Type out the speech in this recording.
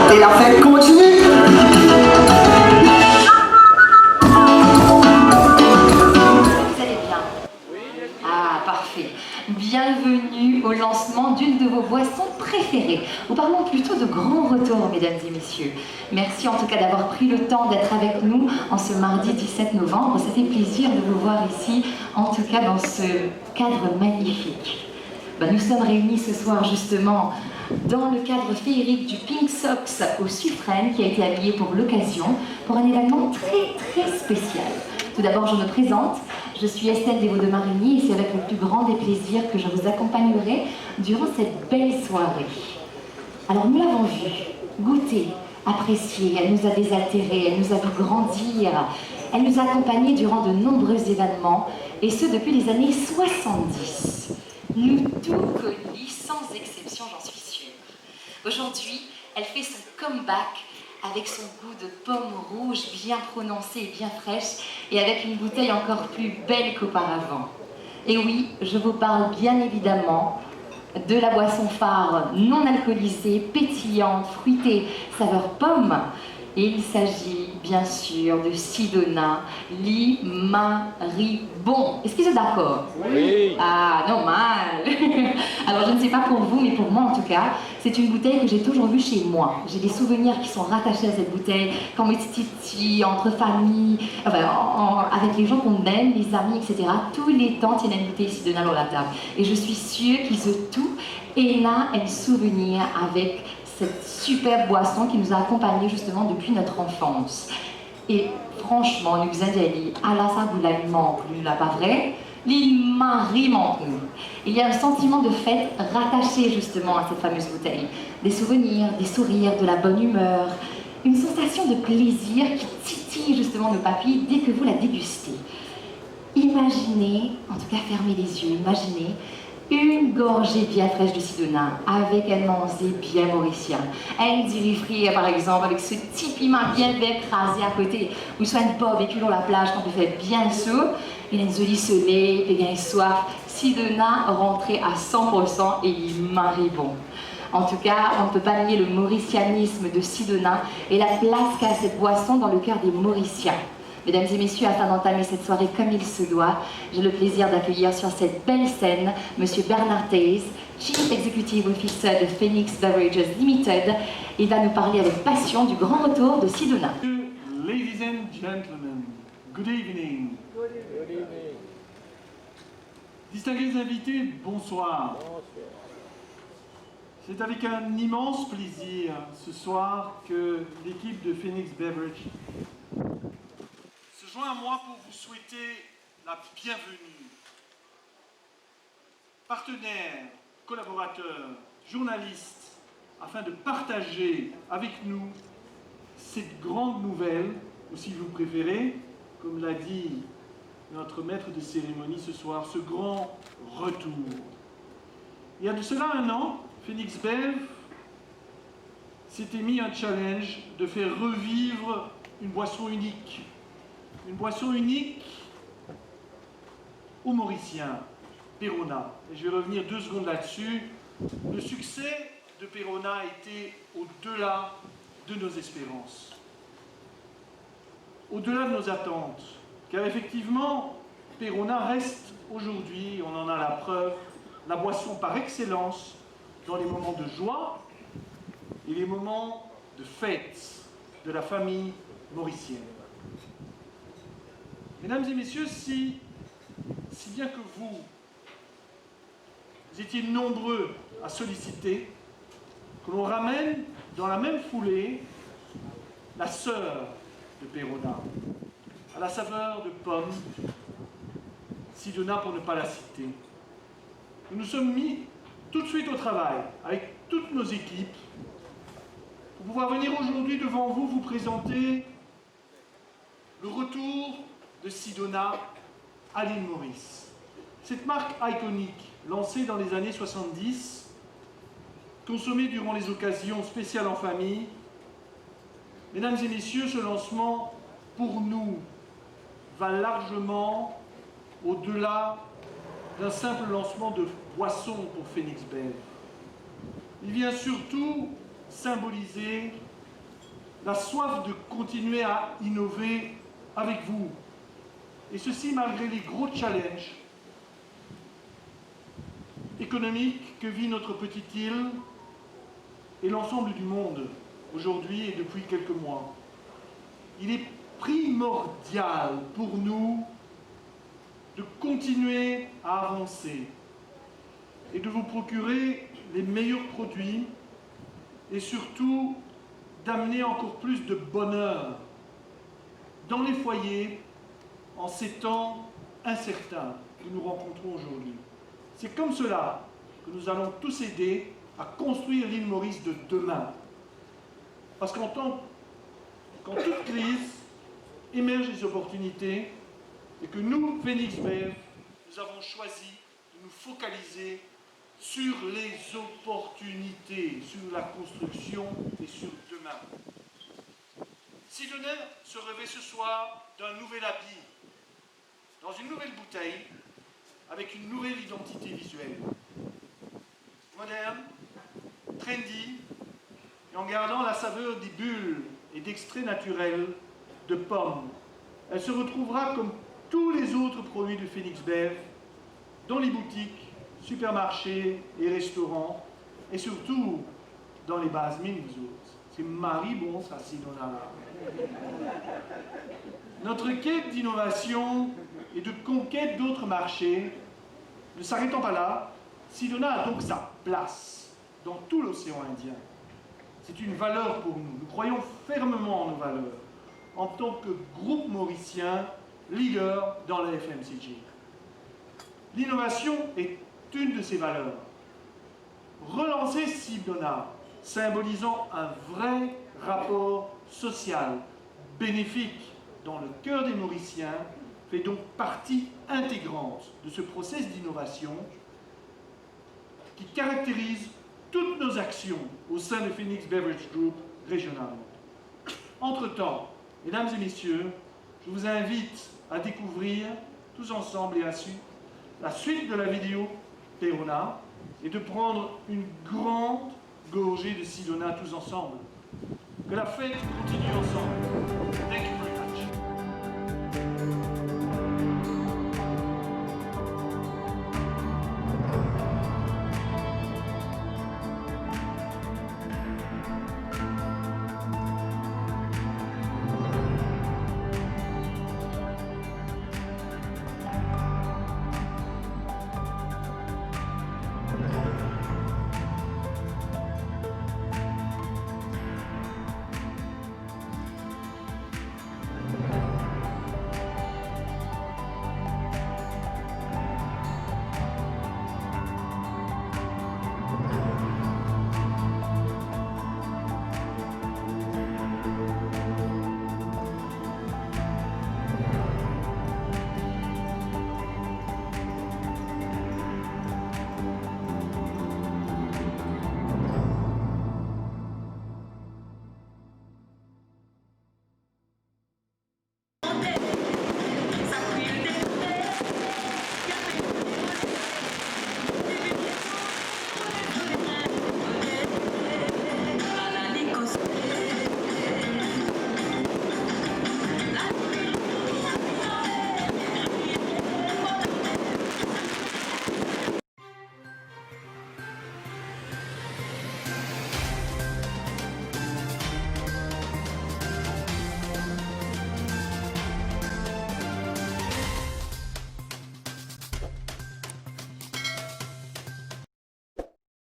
Et la fête continue. Vous allez bien? Ah, parfait. Bienvenue au lancement d'une de vos boissons préférées. Ou parlons plutôt de grand retour, mesdames et messieurs. Merci en tout cas d'avoir pris le temps d'être avec nous en ce mardi 17 novembre. Ça fait plaisir de vous voir ici, en tout cas dans ce cadre magnifique. Nous sommes réunis ce soir justement dans le cadre féerique du Pink Sox au Suffren qui a été habillé pour l'occasion, pour un événement très spécial. Tout d'abord, je me présente, je suis Estelle Desvaux de Marigny et c'est avec le plus grand des plaisirs que je vous accompagnerai durant cette belle soirée. Alors nous l'avons vue, goûtée, appréciée, elle nous a désaltérés, elle nous a vu grandir, elle nous a accompagnés durant de nombreux événements et ce depuis les années 70. Nous tout connus sans exception, j'en suis sûre. Aujourd'hui, elle fait son comeback avec son goût de pomme rouge bien prononcé et bien fraîche et avec une bouteille encore plus belle qu'auparavant. Et oui, je vous parle bien évidemment de la boisson phare non alcoolisée, pétillante, fruitée, saveur pomme. Et il s'agit bien sûr de Sidona Limaribon. Est-ce qu'ils sont d'accord? Oui. Ah, normal. Alors je ne sais pas pour vous, mais pour moi en tout cas, c'est une bouteille que j'ai toujours vue chez moi. J'ai des souvenirs qui sont rattachés à cette bouteille, quand on était petit, entre familles, avec les gens qu'on aime, les amis, etc. Tous les temps, il y a une bouteille Sidona dans la table. Et je suis sûre qu'ils ont tout et là, un souvenir avec cette superbe boisson qui nous a accompagnés justement depuis notre enfance. Et franchement, nous avons dit, à la saboula, il manque, lui, là, pas vrai? Il manque nous. Il y a un sentiment de fête rattaché justement à cette fameuse bouteille. Des souvenirs, des sourires, de la bonne humeur, une sensation de plaisir qui titille justement nos papilles dès que vous la dégustez. Imaginez, en tout cas fermez les yeux, imaginez une gorgée bien fraîche de Sidona avec un manger bien mauricien. Un diri frit, par exemple, avec ce petit piment bien écrasé à côté, ou soit un barbecue dans la plage quand il fait bien chaud, il y a une jolie soleil, il y a une soif. Sidona rentré à 100% et il marie bon. En tout cas, on ne peut pas nier le mauricianisme de Sidona et la place qu'a cette boisson dans le cœur des Mauriciens. Mesdames et messieurs, afin d'entamer cette soirée comme il se doit, j'ai le plaisir d'accueillir sur cette belle scène Monsieur Bernard Taze, Chief Executive Officer de Phoenix Beverages Limited. Il va nous parler avec passion du grand retour de Sidona. Ladies and gentlemen, good evening. Good evening. Distingués invités, bonsoir. C'est avec un immense plaisir ce soir que l'équipe de Phoenix Beverage se joint à moi pour vous souhaiter la bienvenue. Partenaires, collaborateurs, journalistes, afin de partager avec nous cette grande nouvelle, ou si vous préférez, comme l'a dit notre maître de cérémonie ce soir, ce grand retour. Il y a de cela un an, Phoenix Bev s'était mis un challenge de faire revivre une boisson unique. Une boisson unique aux Mauriciens, Perona. Et je vais revenir 2 secondes là-dessus. Le succès de Perona a été au-delà de nos espérances, au-delà de nos attentes. Car effectivement, Perona reste aujourd'hui, on en a la preuve, la boisson par excellence dans les moments de joie et les moments de fête de la famille mauricienne. Mesdames et messieurs, si bien que vous étiez nombreux à solliciter que l'on ramène dans la même foulée la sœur de Perona, à la saveur de pomme, Sidona pour ne pas la citer. Nous nous sommes mis tout de suite au travail, avec toutes nos équipes, pour pouvoir venir aujourd'hui devant vous vous présenter le retour de Sidona à l'île Maurice. Cette marque iconique, lancée dans les années 70, consommée durant les occasions spéciales en famille, mesdames et messieurs, ce lancement, pour nous, va largement au-delà d'un simple lancement de boisson pour Phoenix Bev. Il vient surtout symboliser la soif de continuer à innover avec vous. Et ceci malgré les gros challenges économiques que vit notre petite île et l'ensemble du monde aujourd'hui et depuis quelques mois. Il est primordial pour nous de continuer à avancer et de vous procurer les meilleurs produits et surtout d'amener encore plus de bonheur dans les foyers en ces temps incertains que nous rencontrons aujourd'hui. C'est comme cela que nous allons tous aider à construire l'île Maurice de demain. Parce qu'en toute crise, émergent des opportunités et que nous, Phoenix Bev, nous avons choisi de nous focaliser sur les opportunités, sur la construction et sur demain. Sidona se revêt ce soir d'un nouvel habit, dans une nouvelle bouteille, avec une nouvelle identité visuelle. Moderne, trendy, et en gardant la saveur des bulles et d'extraits naturels de pommes. Elle se retrouvera comme tous les autres produits de Phoenix Bev dans les boutiques, supermarchés et restaurants, et surtout dans les bases mines, vous autres. C'est maribon, ça, Sidona. Notre quête d'innovation et de conquête d'autres marchés, ne s'arrêtant pas là, Sidona a donc sa place dans tout l'océan Indien. C'est une valeur pour nous. Nous croyons fermement en nos valeurs, en tant que groupe mauricien, leader dans la FMCG. L'innovation est une de ces valeurs. Relancer Sidona, symbolisant un vrai rapport social, bénéfique dans le cœur des Mauriciens, fait donc partie intégrante de ce processus d'innovation qui caractérise toutes nos actions au sein de Phoenix Beverage Group régionalement. Entre-temps, mesdames et messieurs, je vous invite à découvrir tous ensemble et à suivre la suite de la vidéo Perona et de prendre une grande gorgée de Sidona tous ensemble. Que la fête continue ensemble. Thank you very much.